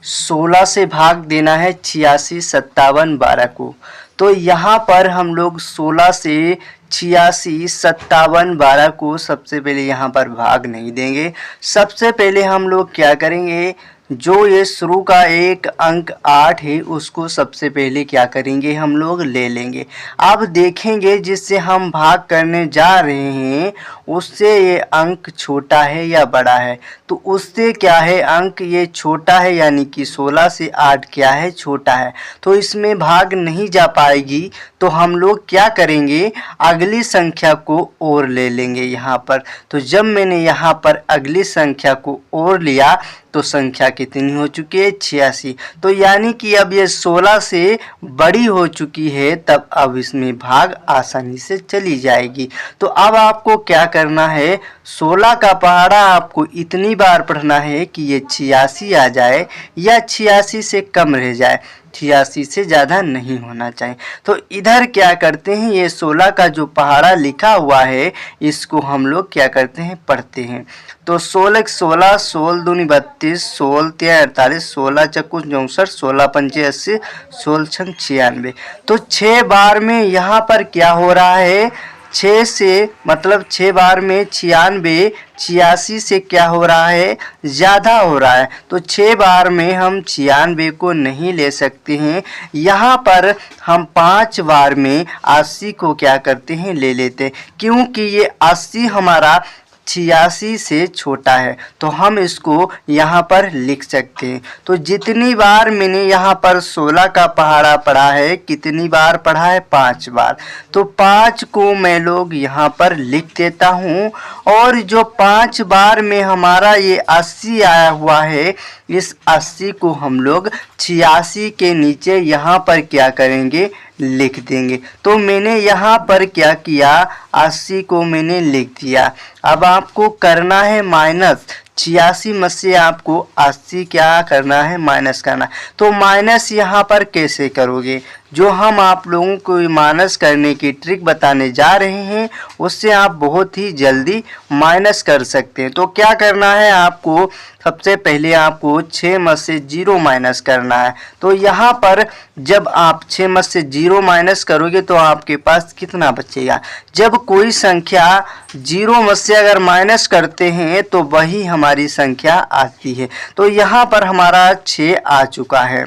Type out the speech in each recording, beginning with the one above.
16 से भाग देना है 86, 57, 12 को। तो यहाँ पर हम लोग 16 से 86, 57, 12 को सबसे पहले यहाँ पर भाग नहीं देंगे। सबसे पहले हम लोग क्या करेंगे, जो ये शुरू का एक अंक 8 है उसको सबसे पहले क्या करेंगे, हम लोग ले लेंगे। अब देखेंगे जिससे हम भाग करने जा रहे हैं उससे ये अंक छोटा है या बड़ा है। तो उससे क्या है, अंक ये छोटा है यानी कि 16 से 8 क्या है, छोटा है, तो इसमें भाग नहीं जा पाएगी। तो हम लोग क्या करेंगे, अगली संख्या को और ले लेंगे यहाँ पर। तो जब मैंने यहाँ पर अगली संख्या को और लिया तो संख्या कितनी हो चुकी है, 86। तो यानी कि अब ये 16 से बड़ी हो चुकी है, तब अब इसमें भाग आसानी से चली जाएगी। तो अब आपको क्या करना है, 16 का पहाड़ा आपको इतनी बार पढ़ना है कि ये 86 आ जाए या 86 से कम रह जाए, 86 से ज़्यादा नहीं होना चाहिए। तो इधर क्या करते हैं, ये 16 का जो पहाड़ा लिखा हुआ है इसको हम लोग क्या करते हैं, पढ़ते हैं। तो 16 16, 16 दूनी 32, 16 तिया 48, 16 चक्कू 64, 16 पंचे 80, 16 छंग 96। तो 6 बार में यहाँ पर क्या हो रहा है, 6 से मतलब 6 बार में 96, 86 से क्या हो रहा है, ज़्यादा हो रहा है। तो 6 बार में हम 96 को नहीं ले सकते हैं। यहाँ पर हम 5 बार में 80 को क्या करते हैं, ले लेते हैं, क्योंकि ये 80 हमारा 86 से छोटा है। तो हम इसको यहाँ पर लिख सकते हैं। तो जितनी बार मैंने यहाँ पर 16 का पहाड़ा पढ़ा है, कितनी बार पढ़ा है, 5 बार। तो 5 को मैं लोग यहाँ पर लिख देता हूँ। और जो 5 बार में हमारा ये 80 आया हुआ है, इस 80 को हम लोग 86 के नीचे यहाँ पर क्या करेंगे, लिख देंगे। तो मैंने यहाँ पर क्या किया, 80 को मैंने लिख दिया। अब आपको करना है माइनस, 86 में से आपको 80 क्या करना है, माइनस करना। तो माइनस यहाँ पर कैसे करोगे, जो हम आप लोगों को माइनस करने की ट्रिक बताने जा रहे हैं उससे आप बहुत ही जल्दी माइनस कर सकते हैं। तो क्या करना है आपको, सबसे पहले आपको 6 में से 0 माइनस करना है। तो यहाँ पर जब आप 6 में से 0 माइनस करोगे तो आपके पास कितना बचेगा, जब कोई संख्या 0 में से अगर माइनस करते हैं तो वही हमारी संख्या आती है। तो यहाँ पर हमारा 6 आ चुका है।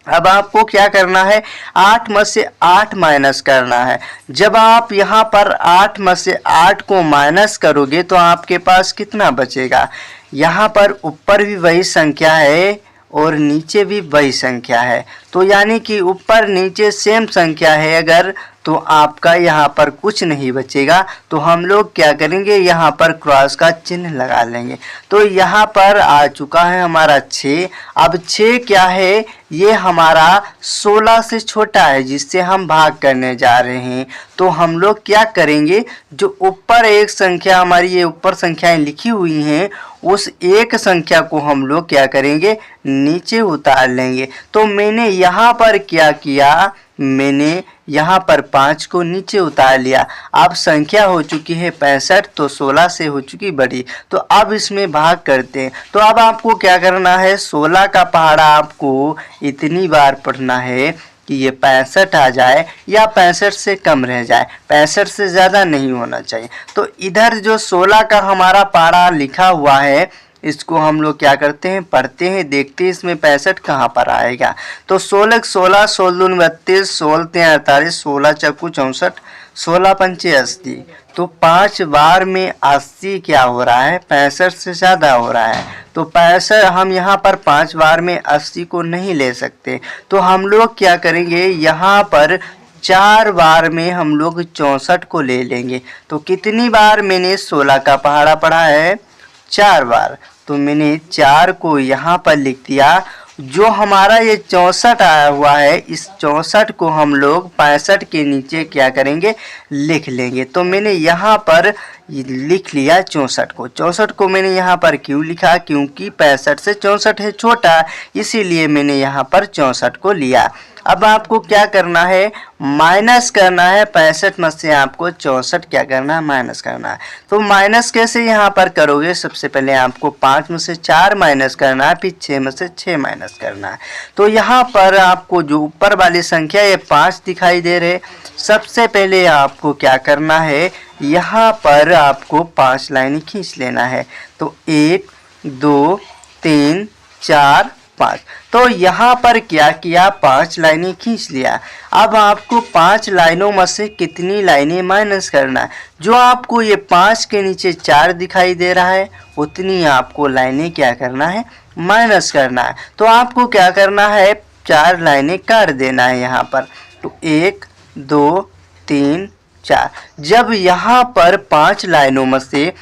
अब आपको क्या करना है, 8 में से 8 माइनस करना है। जब आप यहाँ पर 8 में से 8 को माइनस करोगे तो आपके पास कितना बचेगा, यहाँ पर ऊपर भी वही संख्या है और नीचे भी वही संख्या है। तो यानी कि ऊपर नीचे सेम संख्या है अगर, तो आपका यहाँ पर कुछ नहीं बचेगा। तो हम लोग क्या करेंगे, यहाँ पर क्रॉस का चिन्ह लगा लेंगे। तो यहाँ पर आ चुका है हमारा 6। अब 6 क्या है, ये हमारा 16 से छोटा है जिससे हम भाग करने जा रहे हैं। तो हम लोग क्या करेंगे, जो ऊपर एक संख्या हमारी ये ऊपर संख्याएं लिखी हुई हैं उस एक संख्या को हम लोग क्या करेंगे, नीचे उतार लेंगे। तो मैंने यहाँ पर क्या किया, मैंने यहाँ पर 5 को नीचे उतार लिया। अब संख्या हो चुकी है 65, तो 16 से हो चुकी बड़ी। तो अब इसमें भाग करते हैं। तो अब आपको क्या करना है, 16 का पहाड़ा आपको इतनी बार पढ़ना है कि ये 65 आ जाए या 65 से कम रह जाए, 65 से ज़्यादा नहीं होना चाहिए। तो इधर जो 16 का हमारा पहाड़ा लिखा हुआ है इसको हम लोग क्या करते हैं, पढ़ते हैं, देखते हैं इसमें 65 कहाँ पर आएगा। तो 16 16, 16 दूनी 32, 16 तिया 48, 16 चक्कू 64, 16 पंचे 80। तो 5 बार में 80 क्या हो रहा है, 65 से ज़्यादा हो रहा है। तो 65 हम यहाँ पर 5 बार में 80 को नहीं ले सकते। तो हम लोग क्या करेंगे, यहाँ पर 4 बार में हम लोग 64 को ले लेंगे। तो कितनी बार मैंने 16 का पहाड़ा पढ़ा है, 4 बार। तो मैंने 4 को यहाँ पर लिख दिया। जो हमारा ये 64 आया हुआ है, इस 64 को हम लोग 65 के नीचे क्या करेंगे, लिख लेंगे। तो मैंने यहाँ पर लिख लिया 64 को। 64 को मैंने यहाँ पर क्यों लिखा, क्योंकि 65 से 64 है छोटा, इसीलिए मैंने यहाँ पर 64 को लिया। अब आपको क्या करना है, माइनस करना है। 65 में से आपको 64 क्या करना है, माइनस करना है। तो माइनस कैसे यहाँ पर करोगे, सबसे पहले आपको 5 में से 4 माइनस करना है, फिर 6 में से 6 माइनस करना है। तो यहाँ पर आपको जो ऊपर वाली संख्या ये 5 दिखाई दे रहे, सबसे पहले आपको क्या करना है, यहाँ पर आपको 5 लाइनें खींच लेना है। तो 1 2 3 4 5। तो यहाँ पर क्या किया, 5 लाइनें खींच लिया। अब आपको 5 लाइनों में से कितनी लाइनें माइनस करना है, जो आपको ये 5 के नीचे 4 दिखाई दे रहा है उतनी आपको लाइनें क्या करना है, माइनस करना है। तो आपको क्या करना है, 4 लाइनें काट देना है यहाँ पर। तो 1 2 3 4। जब यहाँ पर 5 लाइनों में से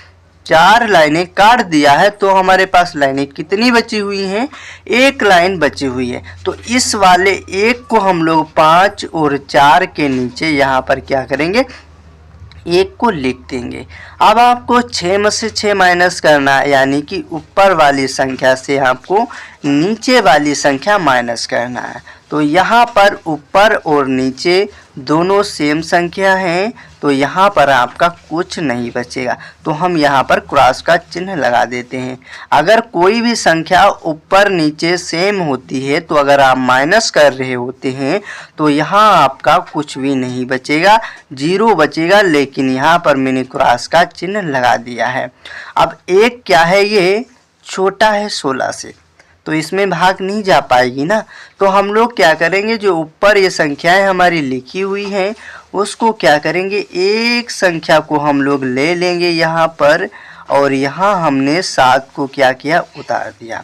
4 लाइनें काट दिया है तो हमारे पास लाइनें कितनी बची हुई हैं, 1 लाइन बची हुई है। तो इस वाले 1 को हम लोग 5 और 4 के नीचे यहाँ पर क्या करेंगे, 1 को लिख देंगे। अब आपको 6 में से 6 माइनस करना है, यानी कि ऊपर वाली संख्या से आपको नीचे वाली संख्या माइनस करना है। तो यहाँ पर ऊपर और नीचे दोनों सेम संख्या हैं, तो यहाँ पर आपका कुछ नहीं बचेगा। तो हम यहाँ पर क्रॉस का चिन्ह लगा देते हैं। अगर कोई भी संख्या ऊपर नीचे सेम होती है तो अगर आप माइनस कर रहे होते हैं तो यहाँ आपका कुछ भी नहीं बचेगा, 0 बचेगा। लेकिन यहाँ पर मैंने क्रॉस का चिन्ह लगा दिया है। अब 1 क्या है, ये छोटा है 16 से, तो इसमें भाग नहीं जा पाएगी ना। तो हम लोग क्या करेंगे, जो ऊपर ये संख्याएं हमारी लिखी हुई हैं उसको क्या करेंगे, एक संख्या को हम लोग ले लेंगे यहाँ पर, और यहाँ हमने 7 को क्या किया, उतार दिया।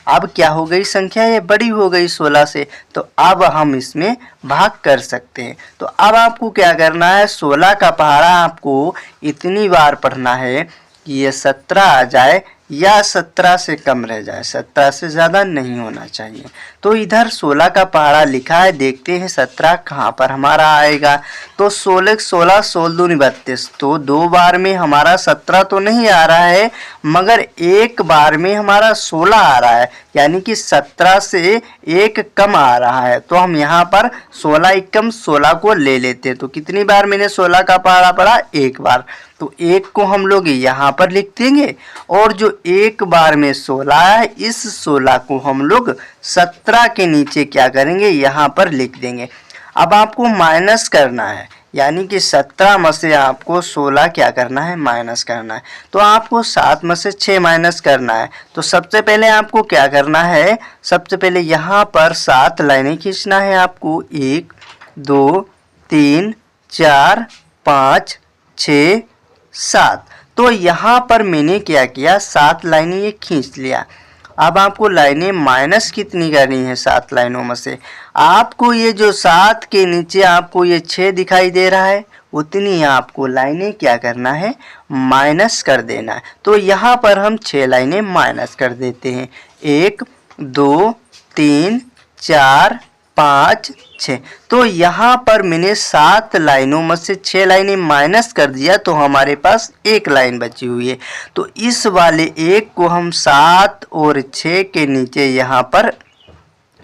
अब क्या हो गई, संख्या ये बड़ी हो गई 16 से, तो अब हम इसमें भाग कर सकते हैं। तो अब आपको क्या करना है, 16 का पहाड़ा आपको इतनी बार पढ़ना है कि ये 17 आ जाए या 17 से कम रह जाए, 17 से ज़्यादा नहीं होना चाहिए। तो इधर 16 का पहाड़ा लिखा है, देखते हैं 17 कहाँ पर हमारा आएगा। तो 16 16 16 दूनी 32, तो 2 बार में हमारा 17 तो नहीं आ रहा है, मगर एक बार में हमारा 16 आ रहा है, यानी कि 17 से 1 कम आ रहा है। तो हम यहाँ पर 16 एकम 16 को ले लेते हैं। तो कितनी बार मैंने 16 का पहाड़ा पढ़ा, 1 बार। तो 1 को हम लोग यहाँ पर लिख देंगे, और जो 1 बार में 16 है, इस 16 को हम लोग 17 के नीचे क्या करेंगे, यहाँ पर लिख देंगे। अब आपको माइनस करना है, यानी कि 17 में से आपको 16 क्या करना है, माइनस करना है। तो आपको 7 में से 6 माइनस करना है। तो सबसे पहले आपको क्या करना है, सबसे पहले यहाँ पर 7 लाइनें खींचना है आपको, 1 2 3 4 5 6 7। तो यहाँ पर मैंने क्या किया, 7 लाइनें ये खींच लिया। अब आपको लाइनें माइनस कितनी करनी है, 7 लाइनों में से आपको ये जो 7 के नीचे आपको ये 6 दिखाई दे रहा है, उतनी आपको लाइनें क्या करना है, माइनस कर देना है। तो यहाँ पर हम 6 लाइनें माइनस कर देते हैं, 1 2 3 4 5 6। तो यहाँ पर मैंने 7 लाइनों में से 6 लाइनें माइनस कर दिया, तो हमारे पास 1 लाइन बची हुई है। तो इस वाले 1 को हम 7 और 6 के नीचे यहाँ पर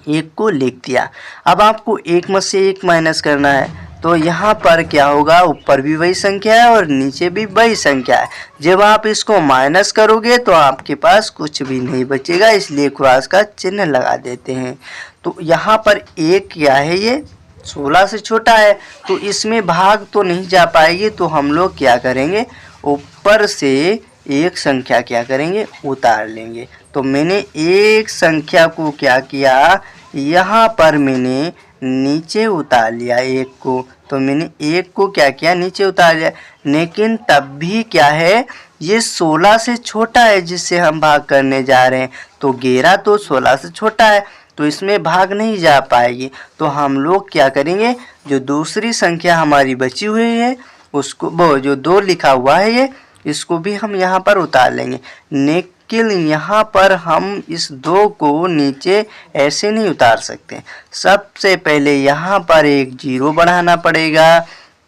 1 को लिख दिया। अब आपको 1 में से 1 माइनस करना है, तो यहाँ पर क्या होगा, ऊपर भी वही संख्या है और नीचे भी वही संख्या है। जब आप इसको माइनस करोगे तो आपके पास कुछ भी नहीं बचेगा, इसलिए क्रॉस का चिन्ह लगा देते हैं। तो यहाँ पर 1 क्या है, ये 16 से छोटा है, तो इसमें भाग तो नहीं जा पाएगी। तो हम लोग क्या करेंगे, ऊपर से एक संख्या क्या करेंगे, उतार लेंगे। तो मैंने एक संख्या को क्या किया, यहाँ पर मैंने नीचे उतार लिया 1 को। तो मैंने 1 को क्या किया, नीचे उतार लिया। लेकिन तब भी क्या है, ये 16 से छोटा है जिससे हम भाग करने जा रहे हैं। तो 11 तो 16 से छोटा है, तो इसमें भाग नहीं जा पाएगी। तो हम लोग क्या करेंगे, जो दूसरी संख्या हमारी बची हुई है उसको, वो जो 2 लिखा हुआ है ये, इसको भी हम यहाँ पर उतार लेंगे। लेकिन यहाँ पर हम इस 2 को नीचे ऐसे नहीं उतार सकते। सबसे पहले यहाँ पर एक 0 बढ़ाना पड़ेगा,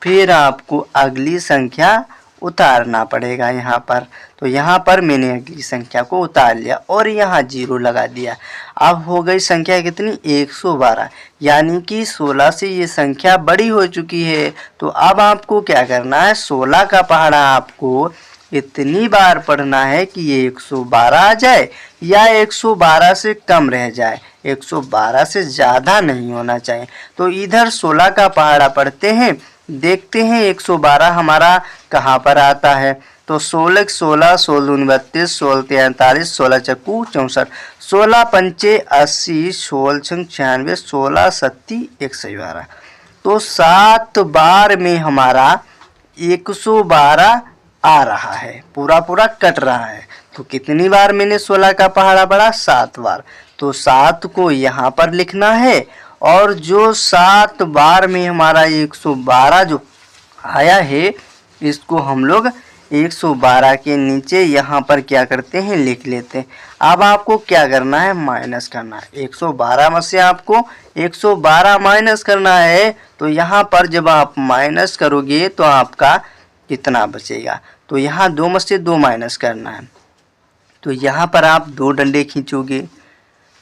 फिर आपको अगली संख्या उतारना पड़ेगा यहाँ पर। तो यहाँ पर मैंने अगली संख्या को उतार लिया और यहाँ 0 लगा दिया। अब हो गई संख्या कितनी 112, यानी कि 16 से ये संख्या बड़ी हो चुकी है। तो अब आपको क्या करना है, 16 का पहाड़ा आपको इतनी बार पढ़ना है कि ये 112 आ जाए या 112 से कम रह जाए, 112 से ज़्यादा नहीं होना चाहिए। तो इधर 16 का पहाड़ा पढ़ते हैं, देखते हैं 112 हमारा कहाँ पर आता है। तो 16 16 16 32 16 43 16 चक्कू 64 16 पंचे 80 16 छंग 96 16 सत्ती 112। तो 7 बार में हमारा 112 आ रहा है, पूरा पूरा कट रहा है। तो कितनी बार मैंने 16 का पहाड़ा पढ़ा, 7 बार। तो 7 को यहाँ पर लिखना है और जो 7 बार में हमारा 112 जो आया है, इसको हम लोग 112 के नीचे यहाँ पर क्या करते हैं, लिख लेते हैं। अब आपको क्या करना है, माइनस करना है। 112 में से आपको 112 माइनस करना है। तो यहाँ पर जब आप माइनस करोगे तो आपका कितना बचेगा, तो यहाँ 2 में से 2 माइनस करना है। तो यहाँ पर आप 2 डंडे खींचोगे,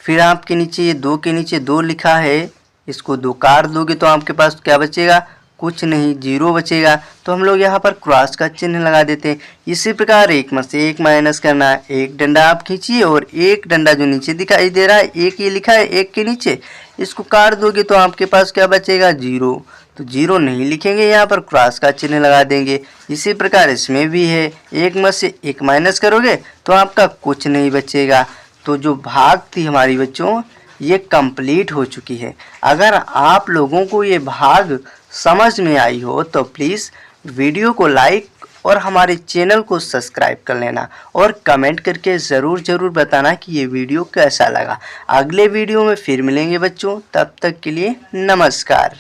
फिर आपके नीचे ये 2 के नीचे 2 लिखा है, इसको 2 काट दोगे तो आपके पास क्या बचेगा, कुछ नहीं, 0 बचेगा। तो हम लोग यहाँ पर क्रॉस का चिन्ह लगा देते हैं। इसी प्रकार 1 में से 1 माइनस करना है, 1 डंडा आप खींचिए और 1 डंडा जो नीचे दिखाई दे रहा है, 1 ये लिखा है 1 के नीचे, इसको काट दोगे तो आपके पास क्या बचेगा, 0। तो 0 नहीं लिखेंगे, यहाँ पर क्रॉस का चिन्ह लगा देंगे। इसी प्रकार इसमें भी है, 1 में से 1 माइनस करोगे तो आपका कुछ नहीं बचेगा। तो जो भाग थी हमारी बच्चों, ये कंप्लीट हो चुकी है। अगर आप लोगों को ये भाग समझ में आई हो तो प्लीज़ वीडियो को लाइक और हमारे चैनल को सब्सक्राइब कर लेना और कमेंट करके ज़रूर बताना कि ये वीडियो कैसा लगा। अगले वीडियो में फिर मिलेंगे बच्चों, तब तक के लिए नमस्कार।